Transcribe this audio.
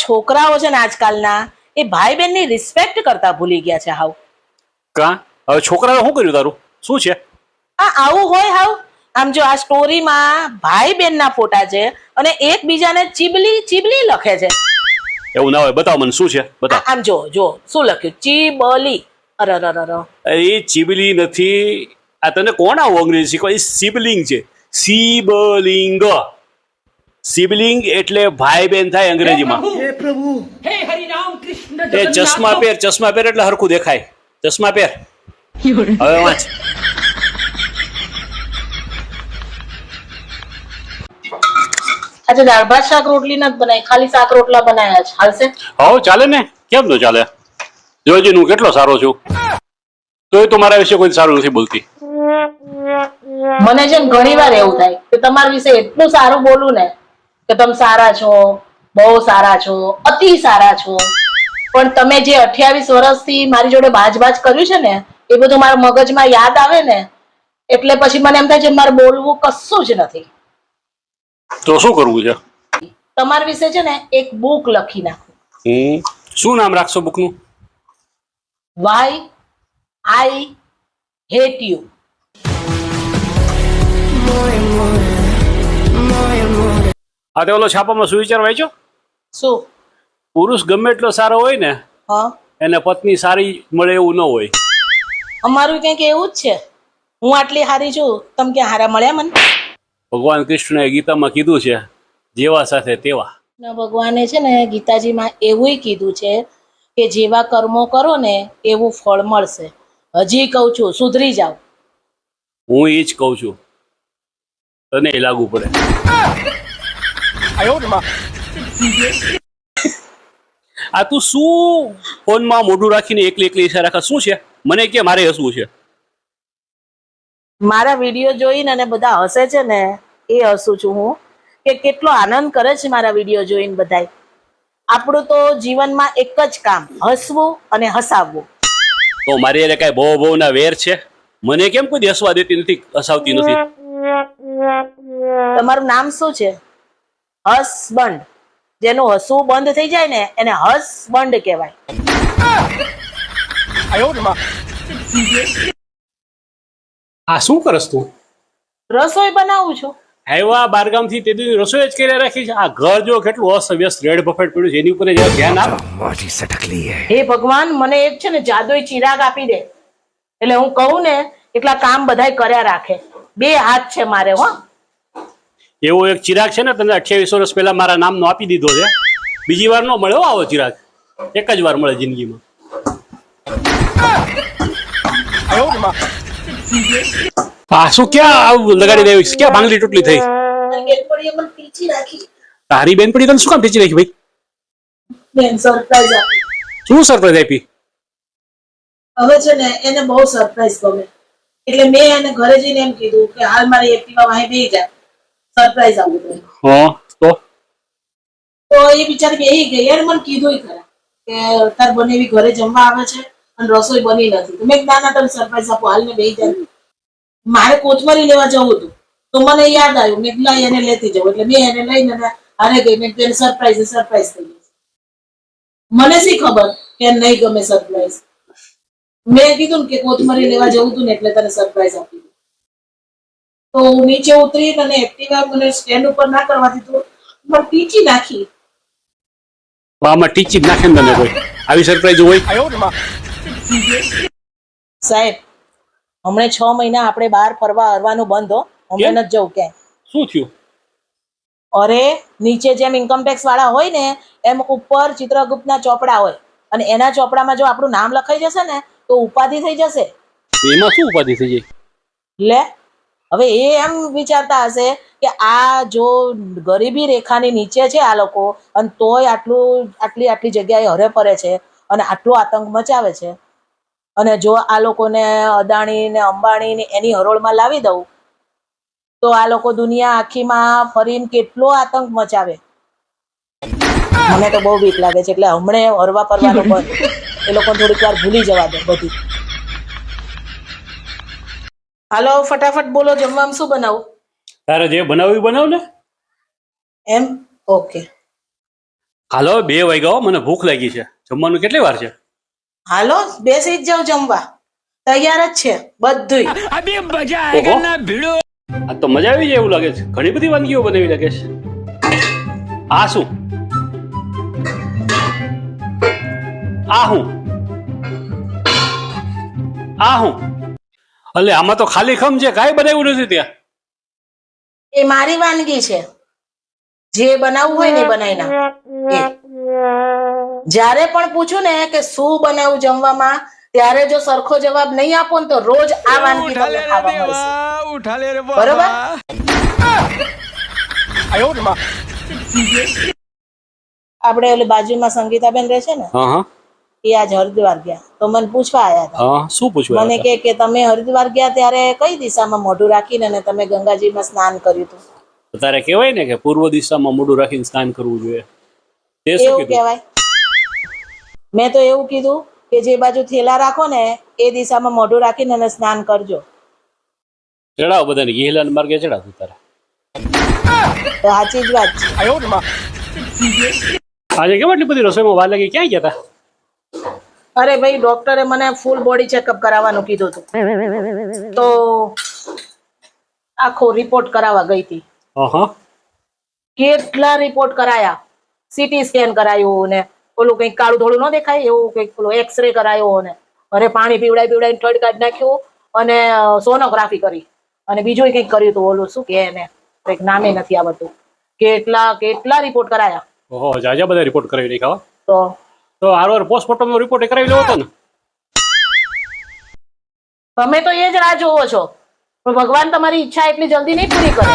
છોકરાઓ છે ને આજકાલના એ ભાઈ બહેનની રિસ્પેક્ટ કરતા ભૂલી ગયા છે. હાવ કા હવે છોકરાએ શું કર્યું તારું? શું છે આવું હોય? હાવ આમ જો આ સ્ટોરીમાં ભાઈ બહેનના ફોટા છે અને એકબીજાને ચીબલી ચીબલી લખે છે. એવું ના હોય, બતાવ મને શું છે, બતાવ. આમ જો જો શું લખ્યું, ચીબલી. એ ચીબલી નથી. આ તને કોણ આવું અંગ્રેજી શીખવા? એ સિબલિંગ છે, સિબલિંગ. સિબલિંગ એટલે ભાઈ બેન થાય અંગ્રેજીમાં. હે પ્રભુ, હે હરિ રામ કૃષ્ણ એ ચશ્મા પહેર, ચશ્મા પહેર એટલે હરખું દેખાય. ચશ્મા પહેર. હવે વાંચ. આજે દાળ ભાત શાક રોટલી નથી બનાવી, ખાલી શાક રોટલા બનાવ્યા છે. હાલશે? હા ચાલે ને, કેમ ન ચાલે? જોજે હું કેટલો સારો છું, તોય તો મારા વિશે કોઈ સારું નથી બોલતી. મને છે ને ઘણી વાર એવું થાય કે તમારા વિશે એટલું સારું બોલું ને કે તમે સારા છો, બહુ સારા છો, અતિ સારા છો, પણ તમે જે 28 વર્ષથી મારી જોડે બાજ કર્યું છે ને એ બધું મારા મગજમાં યાદ આવે ને એટલે પછી મને એમ થાય છે મારે બોલવું કશું જ નથી. તો શું કરવું છે? તમારા વિશે છે ને એક બુક લખી નાખું. શું નામ રાખશો બુકનું? Why I hate you. આ તે ઓલો છાપામાં સુવિચાર વાંચ્યો? શું? પુરુષ ગમે એટલો સારો હોય ને, હા, એને પત્ની સારી મળે એવું ન હોય. અમારું કંઈક એવું જ છે. હું આટલી હારી છું, તમે ક્યાં હારા મળ્યા મને? ભગવાન કૃષ્ણએ ગીતામાં કીધું છે, જેવા સાથે તેવા. ભગવાને છે ને ગીતાજીમાં એવું કીધું છે કે જેવા કર્મો કરો ને એવું ફળ મળશે. હજી કહું છું, સુધરી જાઓ. હું એ જ કહું છું, તને એ લાગુ પડે. આ તું શું ફોનમાં મોઢું રાખીને એકલી એકલી ઈચ્છા રાખે? શું છે? મને કે મારે હસવું છે. મારા વિડીયો જોઈને અને બધા હસે છે ને એ હસું છું હું, કે કેટલો આનંદ કરે છે મારા વિડીયો જોઈને બધાય. આપણું તો જીવનમાં એક જ કામ, હસવું અને હસાવવું. તો મારી એને કઈ બહુ ના વેર છે? મને કેમ કોઈ હસવા દેતી નથી, હસાવતી નથી? તમારું નામ શું છે? હસબન્ડ. જેનું હસવું બંધ થઈ જાય ને એને હસબન્ડ કહેવાય. આ શું કરસ તું? રસોઈ બનાવું છું. આવ્યા બારગામ થી તે દી રસોઈ જ કરી રાખી છે. આ ઘર જો કેટલું અસ્તવ્યસ્ત રેડ બફેટ પડ્યું છે, એની ઉપર જરા ધ્યાન આપ. હે ભગવાન, મને એક છે ને જાદુઈ ચિરાગ આપી દે એટલે હું કહું ને એટલા કામ બધાય કર્યા રાખે. 2 હાથ છે મારે. હો, એવો એક ચિરાગ છે ને, તને 28 વર્ષ પહેલા મારા નામનો આપી દીધો છે. બીજી વાર ન મળે હો આવો ચિરાગ, એક જ વાર મળે જિંદગીમાં. આ શું ક્યાં આવું લગાડી દેવી? ક્યાં ભાંગલી તૂટલી થઈ? બેનપણીએ મને પીચી નાખી. તારી બેનપણી તને શું કામ પીચી નાખી ભાઈ? બેન સરપ્રાઈઝ આપી. શું સરપ્રાઈઝ આપી? હવે છે ને એને બહુ સરપ્રાઈઝ ગમે એટલે મેં એને ઘરે જઈને એમ કીધું કે હાલ મારી એક્ટિવા વાહે બેહી જા, સરપ્રાઈઝ આપું તને. હા તો એ બિચારી બેહી ગઈ. એને મને કીધું ખરા કે તાર બનેવી ઘરે જમવા આવે છે અને રસોઈ બની નથી. તો મેં ના તને સરપ્રાઈઝ આપું, હાલ ને બેહી જા. મારે કોથમરી લેવા જવું હતું તો મને યાદ આવ્યું, મેં લઈ એને લેતી જવું એટલે મેં એને લઈને હારે ગઈ. મેં તેને સરપ્રાઈઝ થઈ ગઈ. મને શી ખબર કે નહીં ગમે સરપ્રાઈઝ. મેં કીધું ને કે કોથમરી લેવા જવું હતું ને એટલે તને સરપ્રાઈઝ આપી. તો હું નીચે ઉતરી અને એક્ટિવા મને સ્ટેન્ડ ઉપર ના કરવા દીધું, મને ટીચી નાખી. આમાં ટીચી નાખે ને તને કોઈ આવી સરપ્રાઈઝ હોય? સાહેબ, હમણાં 6 મહિના આપણે બહાર ફરવા હરવાનું બંધ હો. હમણાં નથી જવું ક્યાંય. શું થયું? અરે નીચે જેમ ઇન્કમટેક્સ વાળા હોય ને એમ ઉપર ચિત્રગુપ્તના ચોપડા હોય અને એના ચોપડામાં જો આપણું નામ લખાઈ જશે ને તો ઉપાધિ થઈ જશે. એમાં શું ઉપાધિ થઈ જાય? લે, હવે એ એમ વિચારતા હશે કે આ જો ગરીબી રેખાની નીચે છે આ લોકો અને તોય આટલી જગ્યાએ હરે ફરે છે અને આટલો આતંક મચાવે છે, અને જો આ લોકોને અદાણી ને અંબાણી ને એની હરોળમાં લાવી દઉં તો આ લોકો દુનિયા આખીમાં ફરીને કેટલો આતંક મચાવે. મને તો બહુ બીક લાગે છે એટલે હમણાં હરવા ફરવાનું બંધ. એ લોકો થોડીક વાર ભૂલી જવા દે બધી. હાલો, ફટાફટ બોલો, જમવામાં શું બનાવું? તારે જે બનાવ્યું બનાવ ને. એમ? ઓકે. હાલો 2 વાગ્યા હો, મને ભૂખ લાગી છે. જમવાનું કેટલી વાર છે? હાલો બેસી જ જાવ જમવા, તૈયાર જ છે બધુંય. अभी मजा आएगा ना भिड़ो. આ તો મજા આવી જાય એવું લાગે છે. ઘણી બધી વાનગીઓ બનાવી લાગે છે. આ શું? આ હું અલે આમાં તો ખાલી ખમ છે, કાંઈ બનાવ્યું નથી ત્યાં. એ મારી વાનગી છે, જે બનાવવું હોય ને એ બનાવી નાખ. એ જ્યારે પણ પૂછું ને કે શું બનાવ્યું જમવામાં, ત્યારે જો સરખો જવાબ નહીં આપો ને તો રોજ આ વાનગી તમને ખાવા મળશે. બરોબર? આપણે ઓલી બાજુમાં સંગીતાબેન રહે છે ને, હા એ આજ હરિદ્વાર ગયા તો મને પૂછવા આવ્યા હતા. હા, શું પૂછવા? મને કે તમે હરિદ્વાર ગયા ત્યારે કઈ દિશામાં મોઢું રાખીને અને તમે ગંગાજીમાં સ્નાન કર્યું હતું? તારે કહેવાય ને કે પૂર્વ દિશામાં મોઢું રાખીને સ્નાન કરવું જોઈએ. તે શું એવું કીધું? કહેવાય? મેં તો એવું કીધું કે જે બાજુ થેલા રાખો ને એ દિશામાં મોઢું રાખીને અને સ્નાન કરજો. ચડાવ બધાને ગિહલાન માર્ગે ચડાવ તું તારે. તો સાચી જ વાત છે. આજે કેમ એટલી બધી રસોઈમાં વાર લાગી? ક્યાં ગયા હતા? અરે ભાઈ, ડોક્ટરે મને ફૂલ બોડી ચેકઅપ કરાવવાનું કીધું હતું, તો આખો રિપોર્ટ કરાવવા ગઈ હતી. કેટલા રિપોર્ટ કરાયા, સીટી સ્કેન કરાયું ને ઓલું કંઈક કાળું ધોળું ન દેખાય એવું કંઈક પેલું એક્સરે કરાયો ને અરે પાણી પીવડાવીને ઠડ કાઢી નાખ્યું અને સોનોગ્રાફી કરી અને બીજું કંઈક કર્યું હતું, ઓલું શું કે એને કંઈક નામે નથી આવડતું. કેટલા રિપોર્ટ કરાયા. ઓહો, જાજા બધા રિપોર્ટ કરાવી નાખ્યા. તો આરવાર પોસ્ટમોર્ટમ નો રિપોર્ટ કરાવી લેવો હતો ને. તમે તો એ જ રાહ જોવો છો, પણ ભગવાન તમારી ઈચ્છા એટલી જલ્દી નહીં પૂરી કરે.